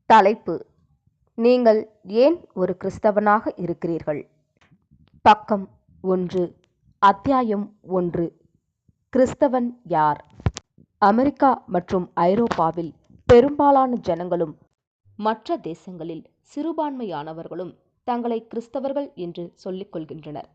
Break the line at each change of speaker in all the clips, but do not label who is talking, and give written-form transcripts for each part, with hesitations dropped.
தலைப்பு: நீங்கள் ஏன் ஒரு கிறிஸ்தவனாக இருக்கிறீர்கள்? பக்கம் 1, அத்தியாயம் 1. கிறிஸ்தவன் யார்? அமெரிக்கா மற்றும் ஐரோப்பாவில் பெரும்பாலான ஜனங்களும் மற்ற தேசங்களில் சிறுபான்மையானவர்களும் தங்களை கிறிஸ்தவர்கள் என்று சொல்லிக் கொள்கின்றனர்.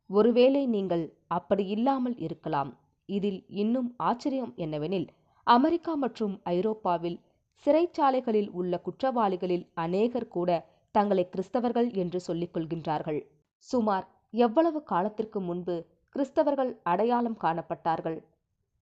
ஒருவேளை நீங்கள் அப்படி இல்லாமல் இருக்கலாம். இதில் இன்னும் ஆச்சரியம் என்னவெனில், அமெரிக்கா மற்றும் ஐரோப்பாவில் சிறைச்சாலைகளில் உள்ள குற்றவாளிகளில் அநேகர் கூட தங்களை கிறிஸ்தவர்கள் என்று சொல்லிக் கொள்கின்றார்கள். சுமார் எவ்வளவு காலத்திற்கு முன்பு கிறிஸ்தவர்கள் அடையாளம் காணப்பட்டார்கள்?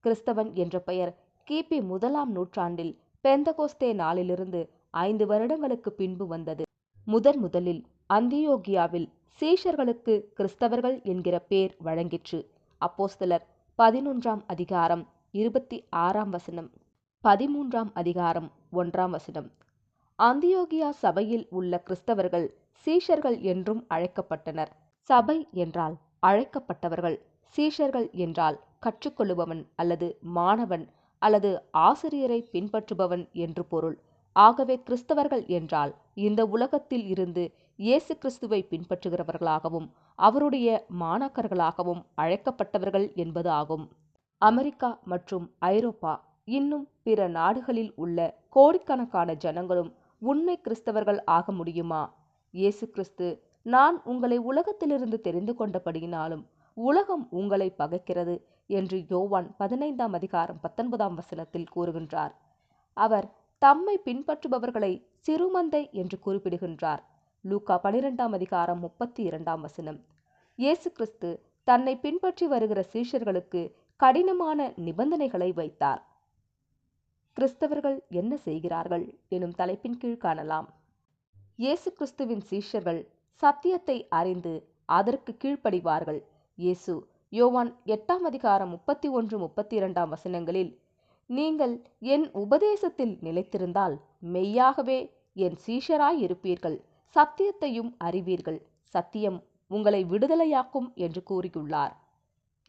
கிறிஸ்தவன் என்ற பெயர் கிபி 1ஆம் நூற்றாண்டில் பெந்தகோஸ்தே நாளிலிருந்து 5 வருடங்களுக்கு பின்பு வந்தது. முதலில் அந்தியோகியாவில் சீஷர்களுக்கு கிறிஸ்தவர்கள் என்கிற பேர் வழங்கிற்று. அப்போஸ்தலர் 11ஆம் அதிகாரம் 26ஆம் வசனம், 13ஆம் அதிகாரம் 1ஆம் வசனம். அந்தியோகியா சபையில் உள்ள கிறிஸ்தவர்கள் சீஷர்கள் என்றும் அழைக்கப்பட்டனர். சபை என்றால் அழைக்கப்பட்டவர்கள், சீஷர்கள் என்றால் கற்றுக்கொள்ளுபவன் அல்லது மாணவன் அல்லது ஆசிரியரை பின்பற்றுபவன் என்று பொருள். ஆகவே கிறிஸ்தவர்கள் என்றால் இந்த உலகத்தில் இருந்து இயேசு கிறிஸ்துவை பின்பற்றுகிறவர்களாகவும் அவருடைய மாணாக்கர்களாகவும் அழைக்கப்பட்டவர்கள் என்பது ஆகும். அமெரிக்கா மற்றும் ஐரோப்பா இன்னும் பிற நாடுகளில் உள்ள கோடிக்கணக்கான ஜனங்களும் உண்மை கிறிஸ்தவர்கள் ஆக முடியுமா? இயேசு கிறிஸ்து, நான் உங்களை உலகத்திலிருந்து தெரிந்து கொண்டபடியினாலும் உலகம் உங்களை பகைக்கிறது என்று யோவான் 15ஆம் அதிகாரம் 19ஆம் வசனத்தில் கூறுகின்றார். அவர் தம்மை பின்பற்றுபவர்களை சிறுமந்தை என்று குறிப்பிடுகின்றார். லூக்கா 12ஆம் அதிகாரம் 32ஆம் வசனம். இயேசு கிறிஸ்து தன்னை பின்பற்றி வருகிற சீஷர்களுக்கு கடினமான நிபந்தனைகளை வைத்தார். கிறிஸ்தவர்கள் என்ன செய்கிறார்கள் எனும் தலைப்பின் கீழ் காணலாம். இயேசு கிறிஸ்துவின் சீஷர்கள் சத்தியத்தை அறிந்து அதற்கு கீழ்ப்படிவார்கள். இயேசு யோவான் 8ஆம் அதிகாரம் 31-32ஆம் வசனங்களில், நீங்கள் என் உபதேசத்தில் நிலைத்திருந்தால் மெய்யாகவே என் சீஷராய் இருப்பீர்கள், சத்தியத்தையும் அறிவீர்கள், சத்தியம் உங்களை விடுதலையாக்கும் என்று கூறியுள்ளார்.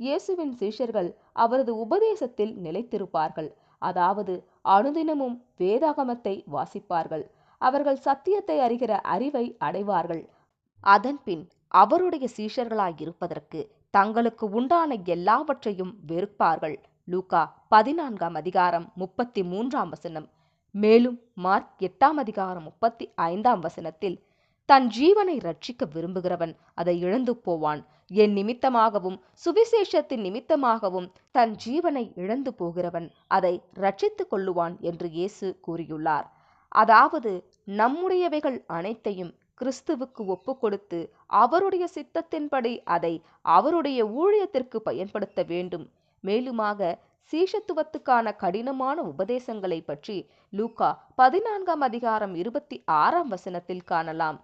இயேசுவின் சீஷர்கள் அவரது உபதேசத்தில் நிலைத்திருப்பார்கள். அதாவது அனுதினமும் வேதாகமத்தை வாசிப்பார்கள். அவர்கள் சத்தியத்தை அறிகிற அறிவை அடைவார்கள். அதன்பின் அவருடைய சீஷர்களாய் இருப்பதற்கு தங்களுக்கு உண்டான எல்லாவற்றையும் வெறுப்பார்கள். லூக்கா 14ஆம் அதிகாரம் 33ஆம் வசனம். மேலும் மார்க் 8ஆம் அதிகாரம் 35ஆம் வசனத்தில், தன் ஜீவனை ரட்சிக்க விரும்புகிறவன் அதை இழந்து போவான், என் நிமித்தமாகவும் சுவிசேஷத்தின் நிமித்தமாகவும் தன் ஜீவனை இழந்து போகிறவன் அதை ரட்சித்துக் கொள்ளுவான் என்று இயேசு கூறியுள்ளார். அதாவது நம்முடையவைகள் அனைத்தையும் கிறிஸ்துவுக்கு ஒப்பு கொடுத்து அவருடைய சித்தத்தின்படி அதை அவருடைய ஊழியத்திற்கு பயன்படுத்த வேண்டும். மேலுமாக சீஷத்துவத்துக்கான கடினமான உபதேசங்களை பற்றி லூக்கா 14ஆம் அதிகாரம் 26ஆம் வசனத்தில் காணலாம்.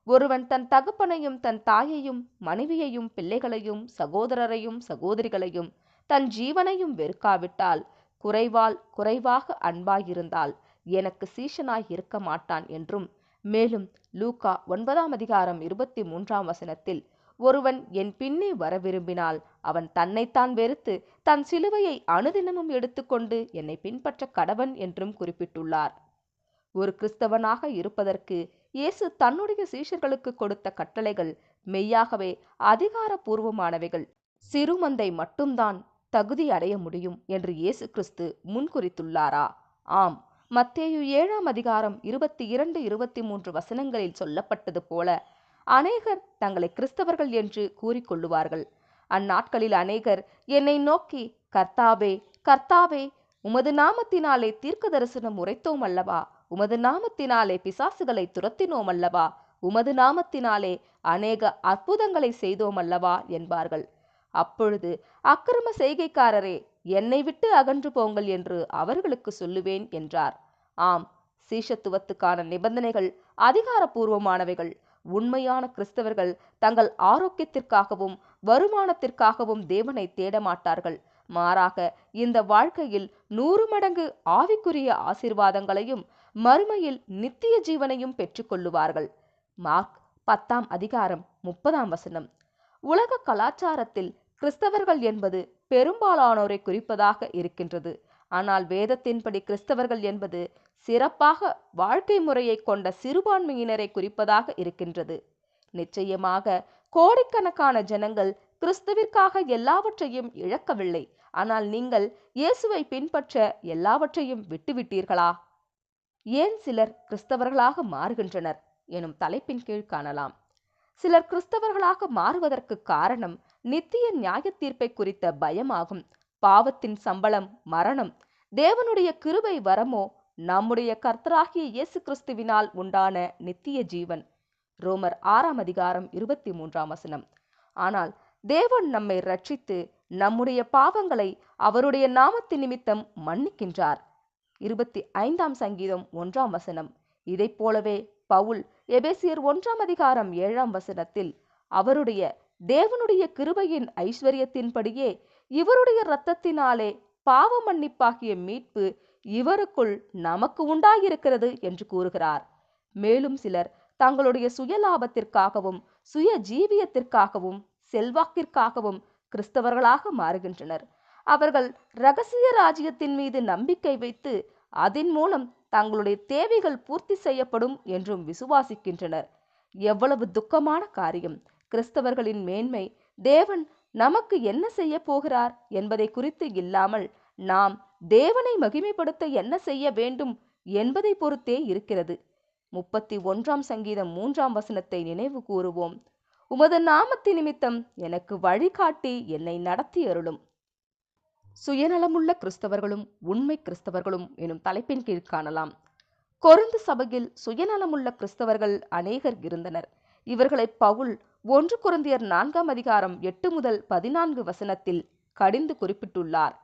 ஒருவன் தன் தகப்பனையும் தன் தாயையும் மனைவியையும் பிள்ளைகளையும் சகோதரரையும் சகோதரிகளையும் தன் ஜீவனையும் வெறுக்காவிட்டால், குறைவாக அன்பாயிருந்தால் எனக்கு சீஷனாய் இருக்க மாட்டான் என்றும், மேலும் லூக்கா 9ஆம் அதிகாரம் 23ஆம் வசனத்தில், ஒருவன் என் பின்னே வர விரும்பினால் அவன் தன்னைத்தான் வெறுத்து தன் சிலுவையை அனுதினமும் எடுத்துக்கொண்டு என்னை பின்பற்ற கடவன் என்றும் குறிப்பிட்டுள்ளார். ஒரு கிறிஸ்தவனாக இருப்பதற்கு இயேசு தன்னுடைய சீஷர்களுக்கு கொடுத்த கட்டளைகள் மெய்யாகவே அதிகாரபூர்வமானவைகள். சிறுமந்தை மட்டும்தான் தகுதி அடைய முடியும் என்று இயேசு கிறிஸ்து முன்குறித்துள்ளாரா? ஆம். மத்தேயு 7ஆம் அதிகாரம் 22-23 வசனங்களில் சொல்லப்பட்டது போல அநேகர் தங்களை கிறிஸ்தவர்கள் என்று கூறிக்கொள்ளுவார்கள். அந்நாட்களில் அநேகர் என்னை நோக்கி, கர்த்தாவே, கர்த்தாவே, உமது நாமத்தினாலே தீர்க்க தரிசனம் உரைத்தோம் அல்லவா? உமது நாமத்தினாலே பிசாசுகளை துரத்தினோம் அல்லவா? உமது நாமத்தினாலே அநேக அற்புதங்களை செய்தோம் அல்லவா என்பார்கள். அப்பொழுது, அக்கிரம செய்கைக்காரரே, என்னை விட்டு அகன்று போங்கள் என்று அவர்களுக்கு சொல்லுவேன் என்றார். ஆம், சீஷத்துவத்துக்கான நிபந்தனைகள் அதிகாரபூர்வமானவைகள். உண்மையான கிறிஸ்தவர்கள் தங்கள் ஆரோக்கியத்திற்காகவும் வருமானத்திற்காகவும் தேவனை தேடமாட்டார்கள். மாறாக இந்த வாழ்க்கையில் 100 மடங்கு ஆவிக்குரிய ஆசீர்வாதங்களையும் மறுமையில் நித்திய ஜீவனையும் பெற்றுக்கொள்ளுவார்கள். மார்க் 10ஆம் அதிகாரம் 30ஆம் வசனம். உலக கலாச்சாரத்தில் கிறிஸ்தவர்கள் என்பது பெரும்பாலானோரை குறிப்பதாக இருக்கின்றது. ஆனால் வேதத்தின்படி கிறிஸ்தவர்கள் என்பது சிறப்பாக வாழ்க்கை முறையை கொண்ட சிறுபான்மையினரை குறிப்பதாக இருக்கின்றது. நிச்சயமாக கோடிக்கணக்கான ஜனங்கள் கிறிஸ்துவிற்காக எல்லாவற்றையும் இழக்கவில்லை. ஆனால் நீங்கள் இயேசுவை பின்பற்ற எல்லாவற்றையும் விட்டுவிட்டீர்களா? ஏன் சிலர் கிறிஸ்தவர்களாக மாறுகின்றனர் எனும் தலைப்பின் கீழ் காணலாம். சிலர் கிறிஸ்தவர்களாக மாறுவதற்கு காரணம் நித்திய நியாய தீர்ப்பை குறித்த பயமாகும். பாவத்தின் சம்பளம் மரணம். தேவனுடைய கிருபை வரமோ நம்முடைய கர்த்தராகிய இயேசு கிறிஸ்துவினால் உண்டான நித்திய ஜீவன். ரோமர் 6:23. ஆனால் தேவன் நம்மை ரட்சித்து நம்முடைய பாவங்களை அவருடைய நாமத்தின் நிமித்தம் மன்னிக்கின்றார். 25 இதைப் போலவே பவுல் எபேசியர் 1:7 அவருடைய தேவனுடைய கிருபையின் ஐஸ்வர்யத்தின்படியே இவருடைய இரத்தத்தினாலே பாவ மன்னிப்பாகிய மீட்பு இவருக்குள் நமக்கு உண்டாயிருக்கிறது என்று கூறுகிறார். மேலும் சிலர் தங்களுடைய சுயலாபத்திற்காகவும் சுய ஜீவியத்திற்காகவும் செல்வாக்கிற்காகவும் கிறிஸ்தவர்களாக மாறுகின்றனர். அவர்கள் இரகசிய ராஜ்யத்தின் மீது நம்பிக்கை வைத்து அதன் மூலம் தங்களுடைய தேவைகள் பூர்த்தி செய்யப்படும் என்றும் விசுவாசிக்கின்றனர். எவ்வளவு துக்கமான காரியம்! கிறிஸ்தவர்களின் மேன்மை தேவன் நமக்கு என்ன செய்ய போகிறார் என்பதை குறித்து இல்லாமல் நாம் தேவனை மகிமைப்படுத்த என்ன செய்ய வேண்டும் என்பதை பொறுத்தே இருக்கிறது. 31 நினைவு கூறுவோம். உமது நாமத்தின் நிமித்தம் எனக்கு வழிகாட்டி என்னை நடத்தி அருளும். சுயநலமுள்ள கிறிஸ்தவர்களும் உண்மை கிறிஸ்தவர்களும் எனும் தலைப்பின் கீழ் காணலாம். கொரிந்து சபையில் சுயநலமுள்ள கிறிஸ்தவர்கள் அநேகர் இருந்தனர். இவர்களை பவுல் 1 கொரிந்தியர் 4:8-14 கடிந்து குறிப்பிட்டுள்ளார்.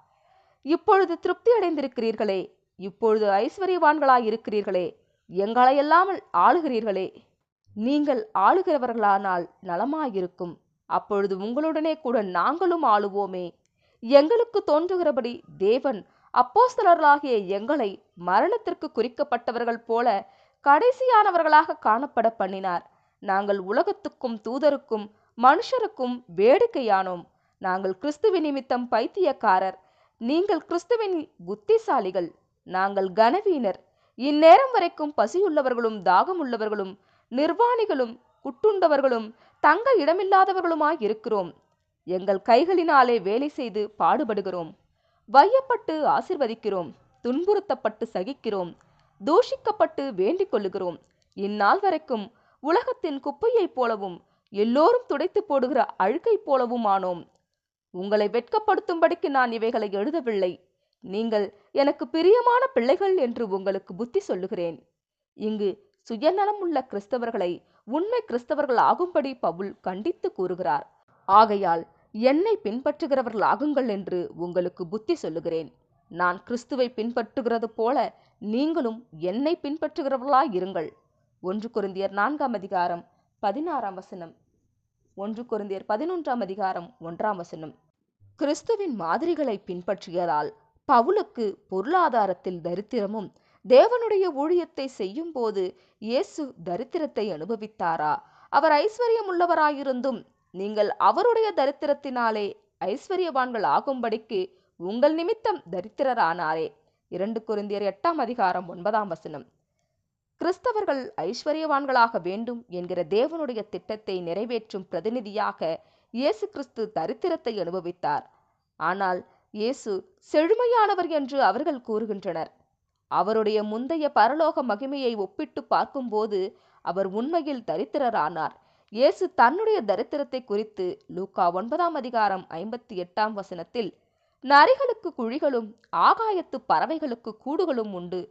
இப்பொழுது திருப்தி அடைந்திருக்கிறீர்களே, இப்பொழுது ஐஸ்வர்யவான்களாயிருக்கிறீர்களே, எங்களையல்லாமல் ஆளுகிறீர்களே. நீங்கள் ஆளுகிறவர்களானால் நலமாயிருக்கும். அப்பொழுது உங்களுடனே கூட நாங்களும் ஆளுவோமே. எங்களுக்கு தோன்றுகிறபடி தேவன் அப்போஸ்தலர்களாகிய எங்களை மரணத்திற்கு குறிக்கப்பட்டவர்கள் போல கடைசியானவர்களாக காணப்பட பண்ணினார். நாங்கள் உலகத்துக்கும் தூதருக்கும் மனுஷருக்கும் வேடிக்கையானோம். நாங்கள் கிறிஸ்துவின் நிமித்தம் பைத்தியக்காரர், நீங்கள் கிறிஸ்துவின் புத்திசாலிகள். நாங்கள் கனவீனர். இந்நேரம் வரைக்கும் பசியுள்ளவர்களும் தாகமுள்ளவர்களும் நிர்வாணிகளும் குட்டுண்டவர்களும் தங்க இடமில்லாதவர்களுமாய் இருக்கிறோம். எங்கள் கைகளினாலே வேலை செய்து பாடுபடுகிறோம். வையப்பட்டு ஆசிர்வதிக்கிறோம். துன்புறுத்தப்பட்டு சகிக்கிறோம். தூஷிக்கப்பட்டு வேண்டிக் கொள்ளுகிறோம். இந்நாள் வரைக்கும் உலகத்தின் குப்பையைப் போலவும் எல்லோரும் துடைத்து போடுகிற அழுக்கை போலவும் ஆனோம். உங்களை வெட்கப்படுத்தும்படிக்கு நான் இவைகளை எழுதவில்லை. நீங்கள் எனக்கு பிரியமான பிள்ளைகள் என்று உங்களுக்கு புத்தி சொல்லுகிறேன். இங்கு சுயநலம் உள்ள கிறிஸ்தவர்களை உண்மை கிறிஸ்தவர்கள் ஆகும்படி பவுல் கண்டித்து கூறுகிறார். ஆகையால் என்னை பின்பற்றுகிறவர்கள் ஆகுங்கள் என்று உங்களுக்கு புத்தி சொல்லுகிறேன். நான் கிறிஸ்துவை பின்பற்றுகிறது போல நீங்களும் என்னை பின்பற்றுகிறவர்களாய் இருங்கள். 1 கொரிந்தியர் 4:16 1 கொரிந்தியர் 11:1 கிறிஸ்துவின் மாதிரிகளை பின்பற்றியதால் பவுலுக்கு பொருளாதாரத்தில் தரித்திரமும், தேவனுடைய ஊழியத்தை செய்யும் போது இயேசு தரித்திரத்தை அனுபவித்தாரா? அவர் ஐஸ்வர்யம் உள்ளவராயிருந்தும் நீங்கள் அவருடைய தரித்திரத்தினாலே ஐஸ்வர்யவான்கள் ஆகும்படிக்கு உங்கள் நிமித்தம் தரித்திரரானாரே. 2 கொரிந்தியர் 8:9 கிறிஸ்தவர்கள் ஐஸ்வர்யவான்களாக வேண்டும் என்கிற தேவனுடைய திட்டத்தை நிறைவேற்றும் பிரதிநிதியாக இயேசு கிறிஸ்து தரித்திரத்தை அனுபவித்தார். ஆனால் இயேசு செழுமையானவர் என்று அவர்கள் கூறுகின்றனர். அவருடைய முந்தைய பரலோக மகிமையை ஒப்பிட்டு பார்க்கும்போது அவர் உண்மையில் தரித்திரரானார். இயேசு தன்னுடைய தரித்திரத்தை குறித்து லூக்கா 9:58 நரிகளுக்கு குழிகளும் ஆகாயத்து பறவைகளுக்கு கூடுகளும் உண்டு,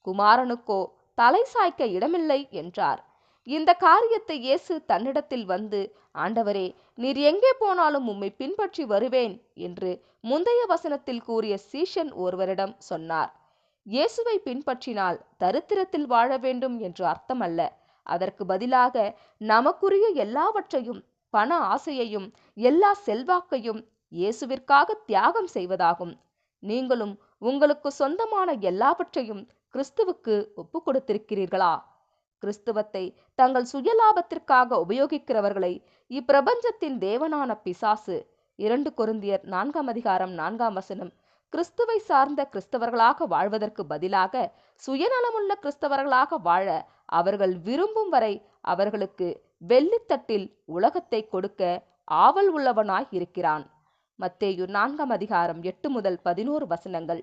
குமாரனுக்கோ தலை சாய்க்க இடமில்லை என்றார். இந்த காரியத்தை இயேசு தன்னிடத்தில் வந்து, ஆண்டவரே, நீர் எங்கே போனாலும் உம்மை பின்பற்றி வருவேன் என்று முந்தைய வசனத்தில் கூறிய சீஷன் ஒருவரிடம் சொன்னார். இயேசுவை பின்பற்றினால் தரித்திரத்தில் வாழ வேண்டும் என்று அர்த்தமல்ல. அதற்கு பதிலாக நமக்குரிய எல்லாவற்றையும், பண ஆசையையும் எல்லா செல்வாக்கையும் இயேசுவிற்காக தியாகம் செய்வதாகும். நீங்களும் உங்களுக்கு சொந்தமான எல்லாவற்றையும் கிறிஸ்துவுக்கு ஒப்பு கொடுத்திருக்கிறீர்களா? கிறிஸ்துவத்தை தங்கள் சுயலாபத்திற்காக உபயோகிக்கிறவர்களை இப்பிரபஞ்சத்தின் தேவனான பிசாசு 2 கொரிந்தியர் 4:4 கிறிஸ்துவை சார்ந்த கிறிஸ்தவர்களாக வாழ்வதற்கு பதிலாக சுயநலமுள்ள கிறிஸ்தவர்களாக வாழ அவர்கள் விரும்பும் வரை அவர்களுக்கு வெள்ளித்தட்டில் உலகத்தை கொடுக்க ஆவல் உள்ளவனாய் இருக்கிறான். மத்தேயு 4:8-11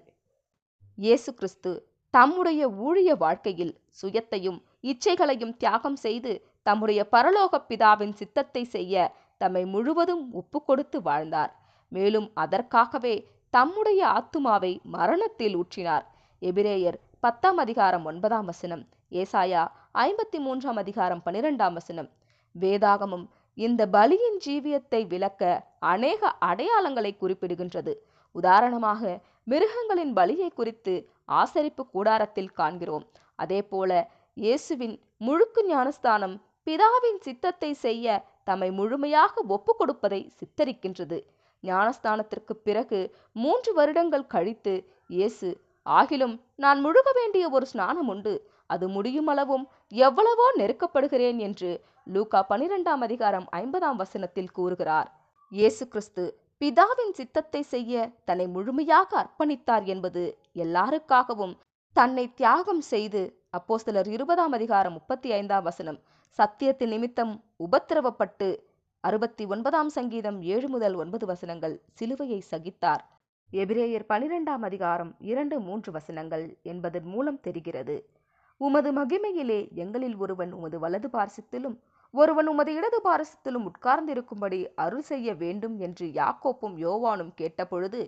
இயேசு கிறிஸ்து தம்முடைய ஊழிய வாழ்க்கையில் சுயத்தையும் இச்சைகளையும் தியாகம் செய்து தம்முடைய பரலோக பிதாவின் சித்தத்தை செய்ய தம்மை முழுவதும் ஒப்பு கொடுத்து வாழ்ந்தார். மேலும் அதற்காகவே தம்முடைய ஆத்துமாவை மரணத்தில் ஊற்றினார். எபிரேயர் 10:9, ஏசாயா 53:12. வேதாகமம் இந்த பலியின் ஜீவியத்தை விளக்க அநேக அடையாளங்களை குறிப்பிடுகின்றது. உதாரணமாக மிருகங்களின் பலியை குறித்து ஆசரிப்பு கூடாரத்தில் காண்கிறோம். அதே போல இயேசுவின் முழுக்கு ஞானஸ்தானம் பிதாவின் சித்தத்தை செய்ய தம்மை முழுமையாக ஒப்பு கொடுப்பதை சித்தரிக்கின்றது. ஞானஸ்தானத்திற்கு பிறகு 3 வருடங்கள் கழித்து இயேசு, ஆகிலும் நான் முழுக வேண்டிய ஒரு ஸ்நானம் உண்டு, அது முடியுமளவும் எவ்வளவோ நெருக்கப்படுகிறேன் என்று லூக்கா 12:50 கூறுகிறார். இயேசு கிறிஸ்து பிதாவின் சித்தத்தை செய்ய தன்னை முழுமையாக அர்ப்பணித்தார் என்பது எல்லாருக்காகவும் தன்னை தியாகம் செய்து அப்போஸ்தலர் 20:35 சத்தியத்தின் நிமித்தம் உபத்திரவப்பட்டு 69 சங்கீதம் 7-9 சிலுவையை சகித்தார். எபிரேயர் 12:2-3 என்பதன் மூலம் தெரிகிறது. உமது மகிமையிலே எங்களில் ஒருவன் உமது வலது பார்சத்திலும் ஒருவன் உமது இடது பார்சத்திலும் உட்கார்ந்திருக்கும்படி அருள் செய்ய வேண்டும் என்று யாக்கோப்பும் யோவானும் கேட்டபொழுது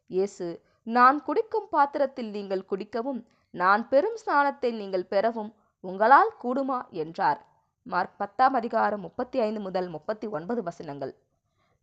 இயேசு, நான் குடிக்கும் பாத்திரத்தில் நீங்கள் குடிக்கவும் நான் பெறும் ஸ்நானத்தை நீங்கள் பெறவும் உங்களால் கூடுமா என்றார். மார்க் 10:35-39.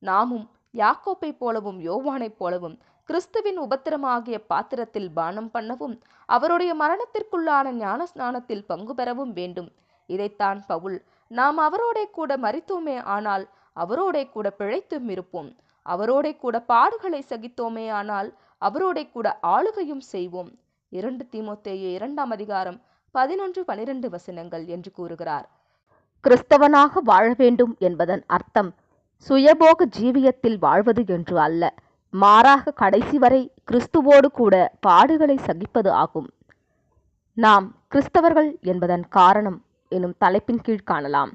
நாமும் யாக்கோப்பை போலவும் யோவானைப் போலவும் கிறிஸ்துவின் உபத்திரமாகிய பாத்திரத்தில் பானம் பண்ணவும் அவருடைய மரணத்திற்குள்ளான ஞான ஸ்நானத்தில் பங்கு பெறவும் வேண்டும். இதைத்தான் பவுல், நாம் அவரோடே கூட மரித்தோமே ஆனால் அவரோடே கூட பிழைத்தும் இருப்போம், அவரோடே கூட பாடுகளை சகித்தோமே ஆனால் அவரோடே கூட ஆளுகையும் செய்வோம் 2 தீமோத்தேயு 2:11-12 என்று கூறுகிறார். கிறிஸ்தவனாக வாழ வேண்டும் என்பதன் அர்த்தம் சுயபோக ஜீவியத்தில் வாழ்வது என்று அல்ல, மாறாக கடைசி வரை கிறிஸ்துவோடு கூட பாடுகளை சகிப்பது ஆகும். நாம் கிறிஸ்தவர்கள் என்பதன் காரணம் எனும் தலைப்பின் கீழ் காணலாம்.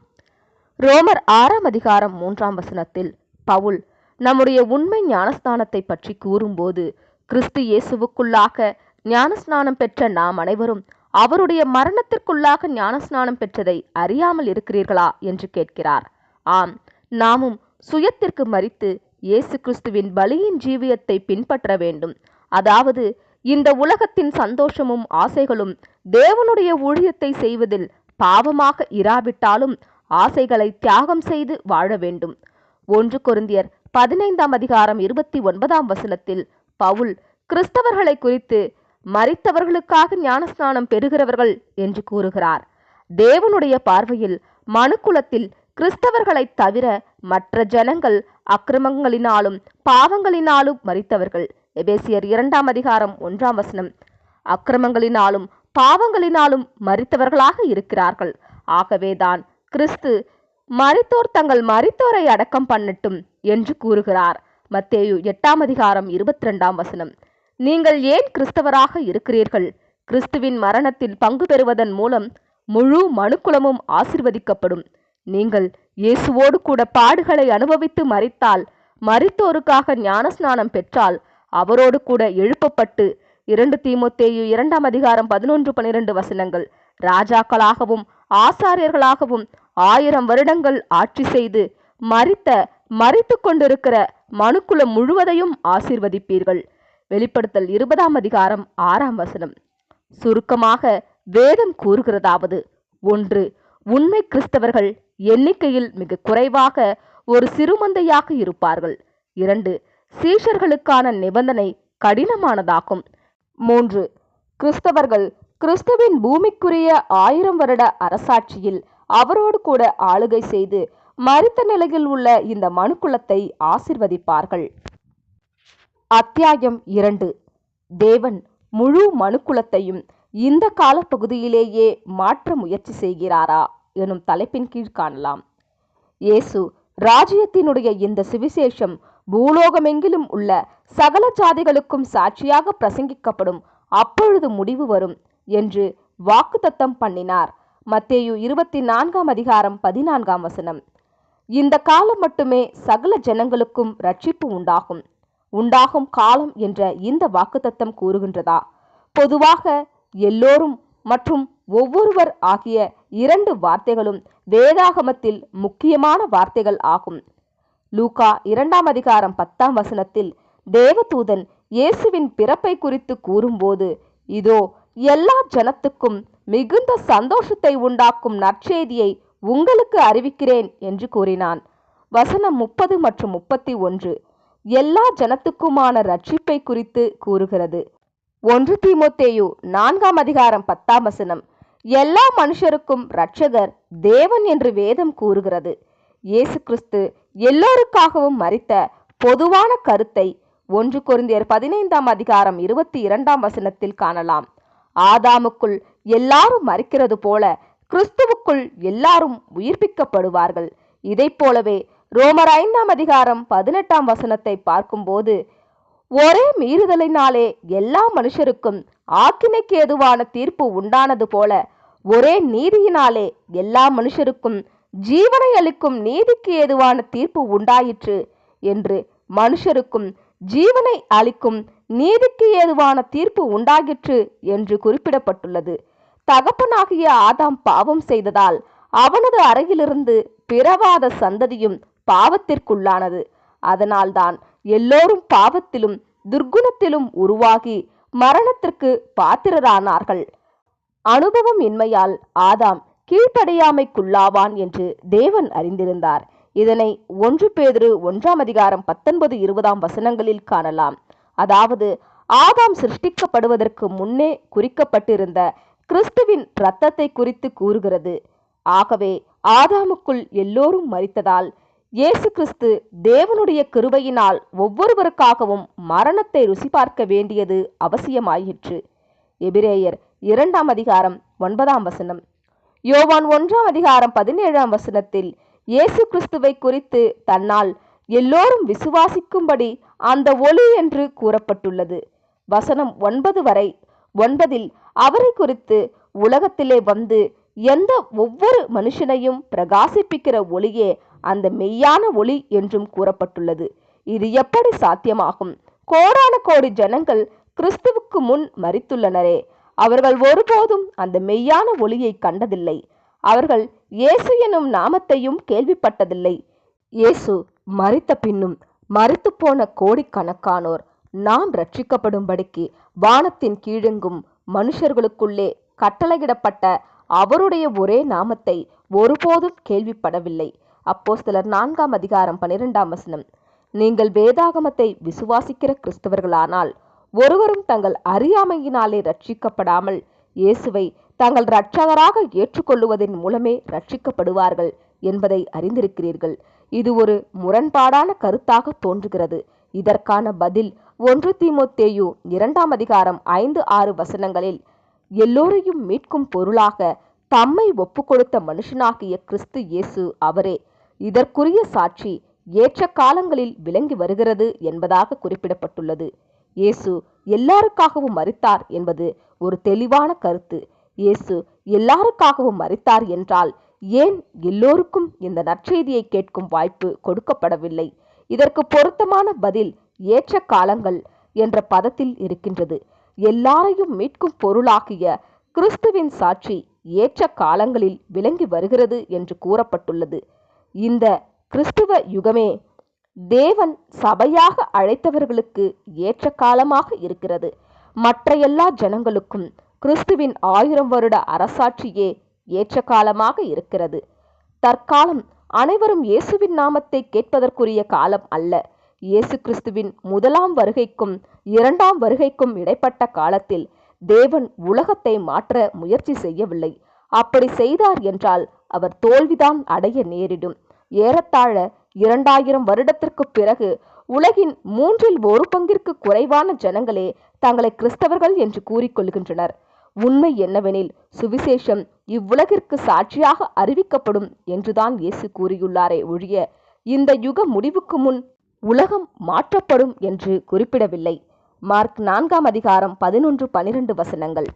ரோமர் 6:3 பவுல் நம்முடைய உண்மை ஞானஸ்நானத்தை பற்றி கூறும்போது, கிறிஸ்து இயேசுவுக்குள்ளாக ஞானஸ்நானம் பெற்ற நாம் அனைவரும் அவருடைய மரணத்திற்குள்ளாக ஞானஸ்நானம் பெற்றதை அறியாமல் இருக்கிறீர்களா என்று கேட்கிறார். ஆம், நாமும் சுயத்திற்கு மரித்து இயேசு கிறிஸ்துவின் பலியின் ஜீவியத்தை பின்பற்ற வேண்டும். அதாவது இந்த உலகத்தின் சந்தோஷமும் ஆசைகளும் தேவனுடைய ஊழியத்தை செய்வதில் பாவமாக இராவிட்டாலும் ஆசைகளை தியாகம் செய்து வாழ வேண்டும். 1 கொரிந்தியர் 15:29 பவுல் கிறிஸ்தவர்களை குறித்து மரித்தவர்களுக்காக ஞானஸ்நானம் பெறுகிறவர்கள் என்று கூறுகிறார். தேவனுடைய பார்வையில் மனுக்குலத்தில் கிறிஸ்தவர்களை தவிர மற்ற ஜனங்கள் அக்கிரமங்களினாலும் பாவங்களினாலும் மரித்தவர்கள். எபேசியர் 2:1 அக்கிரமங்களினாலும் பாவங்களினாலும் மரித்தவர்களாக இருக்கிறார்கள். ஆகவேதான் கிறிஸ்து மரித்தோர் தங்கள் மரித்தோரை அடக்கம் பண்ணட்டும் என்று கூறுகிறார். மத்தேயு 8:22 நீங்கள் ஏன் கிறிஸ்தவராக இருக்கிறீர்கள்? கிறிஸ்துவின் மரணத்தில் பங்கு பெறுவதன் மூலம் முழு மனுக்குலமும் ஆசீர்வதிக்கப்படும். நீங்கள் இயேசுவோடு கூட பாடுகளை அனுபவித்து மரித்தால், மரித்தோருக்காக ஞானஸ்நானம் பெற்றால், அவரோடு கூட எழுப்பப்பட்டு 2 தீமோத்தேயு 2:11-12 ராஜாக்களாகவும் ஆசாரியர்களாகவும் 1000 வருடங்கள் ஆட்சி செய்து மரித்து கொண்டிருக்கிற மனுக்குலம் முழுவதையும் ஆசீர்வதிப்பீர்கள். வெளிப்படுத்தல் 20:6 சுருக்கமாக வேதம் கூறுகிறதாவது: 1. உண்மை கிறிஸ்தவர்கள் எண்ணிக்கையில் மிக குறைவாக ஒரு சிறுமந்தையாக இருப்பார்கள். 2. சீஷர்களுக்கான நிபந்தனை கடினமானதாகும். 3. கிறிஸ்தவர்கள் கிறிஸ்துவின் பூமிக்குரிய 1000 வருட அரசாட்சியில் அவரோடு கூட ஆளுகை செய்து மரித்த நிலையில் உள்ள இந்த மனுக்குலத்தை ஆசீர்வதிப்பார்கள். அத்தியாயம் 2 தேவன் முழு மனுக்குலத்தையும் இந்த காலப்பகுதியிலேயே மாற்ற முயற்சி செய்கிறாரா எனும் தலைப்பின் கீழ் காணலாம். இயேசு ராஜ்யத்தினுடைய இந்த சுவிசேஷம் பூலோகமெங்கிலும் உள்ள சகல ஜாதிகளுக்கும் சாட்சியாக பிரசங்கிக்கப்படும், அப்பொழுது முடிவு வரும் என்று வாக்குத்தத்தம் பண்ணினார். மத்தேயு 24:14. இந்த காலம் மட்டுமே சகல ஜனங்களுக்கும் ரட்சிப்பு உண்டாகும் காலம் என்ற இந்த வாக்குத்தத்தம் கூறுகின்றதா? பொதுவாக எல்லோரும் மற்றும் ஒவ்வொருவர் ஆகிய 2 வார்த்தைகளும் வேதாகமத்தில் முக்கியமான வார்த்தைகள் ஆகும். லூக்கா 2:10 தேவதூதன் இயேசுவின் பிறப்பை குறித்து கூறும்போது, இதோ எல்லா ஜனத்துக்கும் மிகுந்த சந்தோஷத்தை உண்டாக்கும் நற்செய்தியை உங்களுக்கு அறிவிக்கிறேன் என்று கூறினான். வசனம் 30 மற்றும் 31 எல்லா ஜனத்துக்குமான ரட்சிப்பை குறித்து கூறுகிறது. 1 தீமோத்தேயு 4:10 எல்லா மனுஷருக்கும் இரட்சகர் தேவன் என்று வேதம் கூறுகிறது. இயேசு கிறிஸ்து எல்லோருக்காகவும் மரித்த பொதுவான கருத்தை 1 கொரிந்தியர் 15:22 காணலாம். ஆதாமுக்குள் எல்லாரும் மரிக்கிறது போல கிறிஸ்துவுக்குள் எல்லாரும் உயிர்ப்பிக்கப்படுவார்கள். இதை போலவே ரோமர் 5:18 பார்க்கும்போது, ஒரே மீறுதலினாலே எல்லா மனுஷருக்கும் ஆக்கினைக்கு ஏதுவான தீர்ப்பு உண்டானது போல ஒரே நீதியினாலே எல்லா மனுஷருக்கும் ஜீவனை அளிக்கும் நீதிக்கு ஏதுவான தீர்ப்பு உண்டாயிற்று என்று மனுஷருக்கும் ஜீவனை அளிக்கும் நீதிக்கு ஏதுவான தீர்ப்பு உண்டாயிற்று என்று குறிப்பிடப்பட்டுள்ளது. தகப்பனாகிய ஆதாம் பாவம் செய்ததால் அவனது அறையிலிருந்து பிறவாத சந்ததியும் பாவத்திற்குள்ளானது. அதனால்தான் எல்லோரும் பாவத்திலும் துர்க்குணத்திலும் உருவாகி மரணத்திற்கு பாத்திரரானார்கள். அனுபவம் இன்மையால் ஆதாம் கீழ்ப்படியாமைக்குள்ளாவான் என்று தேவன் அறிந்திருந்தார். இதனை 1 பேதுரு 1:19-20 காணலாம். அதாவது ஆதாம் சிருஷ்டிக்கப்படுவதற்கு முன்னே குறிக்கப்பட்டிருந்த கிறிஸ்துவின் இரத்தத்தை குறித்து கூறுகிறது. ஆகவே ஆதாமுக்குள் எல்லோரும் மரித்ததால் இயேசு கிறிஸ்து தேவனுடைய கிருபையினால் ஒவ்வொருவருக்காகவும் மரணத்தை ருசி பார்க்க வேண்டியது அவசியமாயிற்று. எபிரேயர் 2:9 யோவான் 1:17 இயேசு கிறிஸ்துவை குறித்து தன்னால் எல்லோரும் விசுவாசிக்கும்படி அந்த ஒளி என்று கூறப்பட்டுள்ளது. வசனம் 9 அவரை குறித்து உலகத்திலே வந்து எந்த ஒவ்வொரு மனுஷனையும் பிரகாசிப்பிக்கிற ஒளியே அந்த மெய்யான ஒளி என்றும் கூறப்பட்டுள்ளது. இது எப்படி சாத்தியமாகும்? கோடான கோடி ஜனங்கள் கிறிஸ்துவுக்கு முன் மரித்துள்ளனரே, அவர்கள் ஒருபோதும் அந்த மெய்யான ஒளியை கண்டதில்லை. அவர்கள் இயேசு எனும் நாமத்தையும் கேள்விப்பட்டதில்லை. இயேசு மரித்த பின்னும் மரித்து போன கோடிக்கணக்கானோர் நாம் ரட்சிக்கப்படும்படிக்கு வானத்தின் கீழெங்கும் மனுஷர்களுக்குள்ளே கட்டளையிடப்பட்ட அவருடைய ஒரே நாமத்தை ஒருபோதும் கேள்விப்படவில்லை. அப்போஸ்தலர் 4:12 நீங்கள் வேதாகமத்தை விசுவாசிக்கிற கிறிஸ்தவர்களானால் ஒருவரும் தங்கள் அறியாமையினாலே ரட்சிக்கப்படாமல் இயேசுவை தங்கள் இரட்சகராக ஏற்றுக்கொள்ளுவதன் மூலமே ரட்சிக்கப்படுவார்கள் என்பதை அறிந்திருக்கிறீர்கள். இது ஒரு முரண்பாடான கருத்தாக தோன்றுகிறது. இதற்கான பதில் 1 தீமோத்தேயு 2:5-6 எல்லோரையும் மீட்கும் பொருளாக தம்மை ஒப்புக்கொடுத்த மனுஷனாகிய கிறிஸ்து இயேசு அவரே. இதற்குரிய சாட்சி ஏற்ற காலங்களில் விளங்கி வருகிறது என்பதாக குறிப்பிடப்பட்டுள்ளது. இயேசு எல்லாருக்காகவும் மரித்தார் என்பது ஒரு தெளிவான கருத்து. இயேசு எல்லாருக்காகவும் மரித்தார் என்றால் ஏன் எல்லோருக்கும் இந்த நற்செய்தியை கேட்கும் வாய்ப்பு கொடுக்கப்படவில்லை? இதற்கு பொருத்தமான பதில் ஏற்ற காலங்கள் என்ற பதத்தில் இருக்கின்றது. எல்லாரையும் மீட்கும் பொருளாகிய கிறிஸ்துவின் சாட்சி ஏற்ற காலங்களில் விளங்கி வருகிறது என்று கூறப்பட்டுள்ளது. இந்த கிறிஸ்துவ யுகமே தேவன் சபையாக அழைத்தவர்களுக்கு ஏற்ற காலமாக இருக்கிறது. மற்ற எல்லா ஜனங்களுக்கும் கிறிஸ்துவின் 1000 வருட அரசாட்சியே ஏற்ற காலமாக இருக்கிறது. தற்காலம் அனைவரும் இயேசுவின் நாமத்தை கேட்பதற்குரிய காலம் அல்ல. இயேசு கிறிஸ்துவின் முதலாம் வருகைக்கும் 2ஆம் வருகைக்கும் இடைப்பட்ட காலத்தில் தேவன் உலகத்தை மாற்ற முயற்சி செய்யவில்லை. அப்படி செய்தார் என்றால் அவர் தோல்விதான் அடைய நேரிடும். ஏறத்தாழ 2000 வருடத்திற்கு பிறகு உலகின் 1/3 குறைவான ஜனங்களே தங்களை கிறிஸ்தவர்கள் என்று கூறிக்கொள்கின்றனர். உண்மை என்னவெனில் சுவிசேஷம் இவ்வுலகிற்கு சாட்சியாக அறிவிக்கப்படும் என்றுதான் இயேசு கூறியுள்ளாரே ஒழிய இந்த யுக முடிவுக்கு முன் உலகம் மாற்றப்படும் என்று குறிப்பிடவில்லை. மார்க் 4:11-12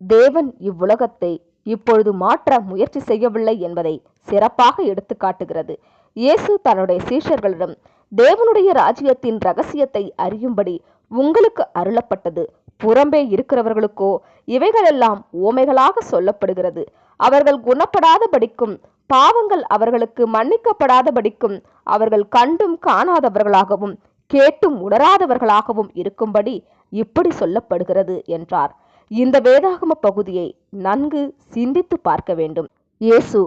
தேவன் இவ்வுலகத்தை இப்பொழுது மாற்ற முயற்சி செய்யவில்லை என்பதை சிறப்பாக எடுத்து காட்டுகிறது. இயேசு தன்னுடைய சீஷர்களிடம், தேவனுடைய ராஜ்யத்தின் ரகசியத்தை அறியும்படி உங்களுக்கு அருளப்பட்டது, புறம்பே இருக்கிறவர்களுக்கோ இவைகளெல்லாம் உவமைகளாக சொல்லப்படுகிறது. அவர்கள் குணப்படாதபடிக்கும் பாவங்கள் அவர்களுக்கு மன்னிக்கப்படாதபடிக்கும் அவர்கள் கண்டும் காணாதவர்களாகவும் கேட்டும் உணராதவர்களாகவும் இருக்கும்படி இப்படி சொல்லப்படுகிறது என்றார். இந்த வேதாகம பகுதியை நன்கு சிந்தித்து பார்க்க வேண்டும். இயேசு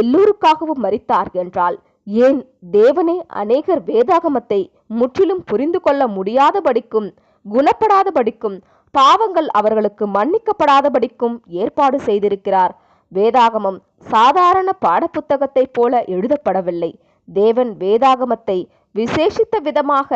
எல்லோருக்காகவும் மரித்தார் என்றால் ஏன் தேவனே அநேகர் வேதாகமத்தை முற்றிலும் புரிந்து கொள்ள முடியாதபடிக்கும் குணப்படாதபடிக்கும் பாவங்கள் அவர்களுக்கு மன்னிக்கப்படாதபடிக்கும் ஏற்பாடு செய்திருக்கிறார்? வேதாகமம் சாதாரண பாடப்புத்தகத்தை போல எழுதப்படவில்லை. தேவன் வேதாகமத்தை விசேஷித்த விதமாக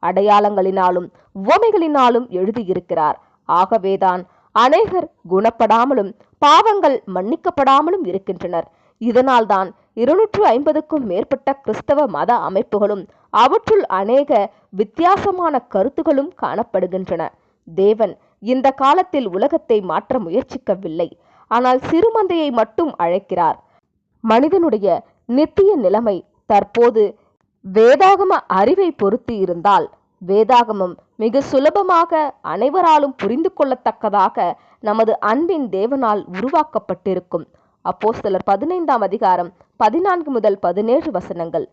அடையாளங்களினாலும் உவமைகளினாலும் எழுதியிருக்கிறார். ஆகவேதான் அநேகர் குணப்படாமலும் பாவங்கள் மன்னிக்கப்படாமலும் இருக்கின்றனர். இதனால்தான் 250க்கும் மேற்பட்ட கிறிஸ்தவ மத அமைப்புகளும் அவற்றுள் அநேக வித்தியாசமான கருத்துகளும் காணப்படுகின்றன. தேவன் இந்த காலத்தில் உலகத்தை மாற்ற முயற்சிக்கவில்லை, ஆனால் சிறுமந்தையை மட்டும் அழைக்கிறார். மனிதனுடைய நித்திய நிலைமை தற்போது வேதாகம அறிவை பொறுத்து இருந்தால் வேதாகமம் மிக சுலபமாக அனைவராலும் புரிந்து கொள்ளத்தக்கதாக நமது அன்பின் தேவனால் உருவாக்கப்பட்டிருக்கும். அப்போஸ்தலர் 15:14-17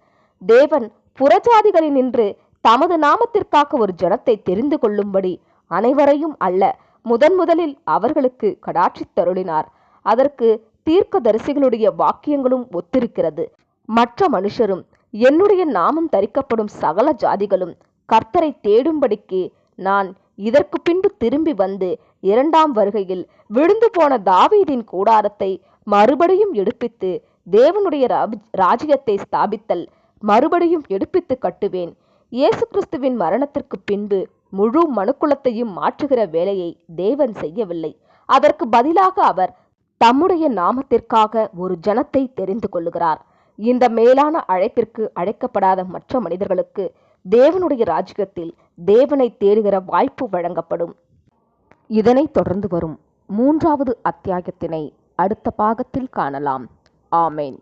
தேவன் புறஜாதிகளினின்று தமது நாமத்திற்காக ஒரு ஜனத்தை தெரிந்து கொள்ளும்படி அனைவரையும் அல்ல, முதலில் அவர்களுக்கு கடாட்சித்தருளினார். அதற்கு தீர்க்கதரிசிகளுடைய வாக்கியங்களும் ஒத்திருக்கிறது. மற்ற மனுஷரும் என்னுடைய நாமம் தரிக்கப்படும் சகல ஜாதிகளும் கர்த்தரை தேடும்படிக்கு நான் இதற்கு பின்பு திரும்பி வந்து 2ஆம் வருகையில் விழுந்து போன தாவீதின் கூடாரத்தை மறுபடியும் எடுப்பித்து தேவனுடைய ராஜ்யத்தை ஸ்தாபித்தல் மறுபடியும் எடுப்பித்து கட்டுவேன். இயேசு கிறிஸ்துவின் மரணத்திற்கு பின்பு முழு மனுக்குலத்தையும் மாற்றுகிற வேலையை தேவன் செய்யவில்லை. அதற்கு பதிலாக அவர் தம்முடைய நாமத்திற்காக ஒரு ஜனத்தை தெரிந்து கொள்ளுகிறார். இந்த மேலான அழைப்பிற்கு அழைக்கப்படாத மற்ற மனிதர்களுக்கு தேவனுடைய ராஜ்யத்தில் தேவனை தேடுகிற வாய்ப்பு வழங்கப்படும். இதனைத் தொடர்ந்து வரும் 3வது அத்தியாயத்தினை அடுத்த பாகத்தில் காணலாம். ஆமேன்.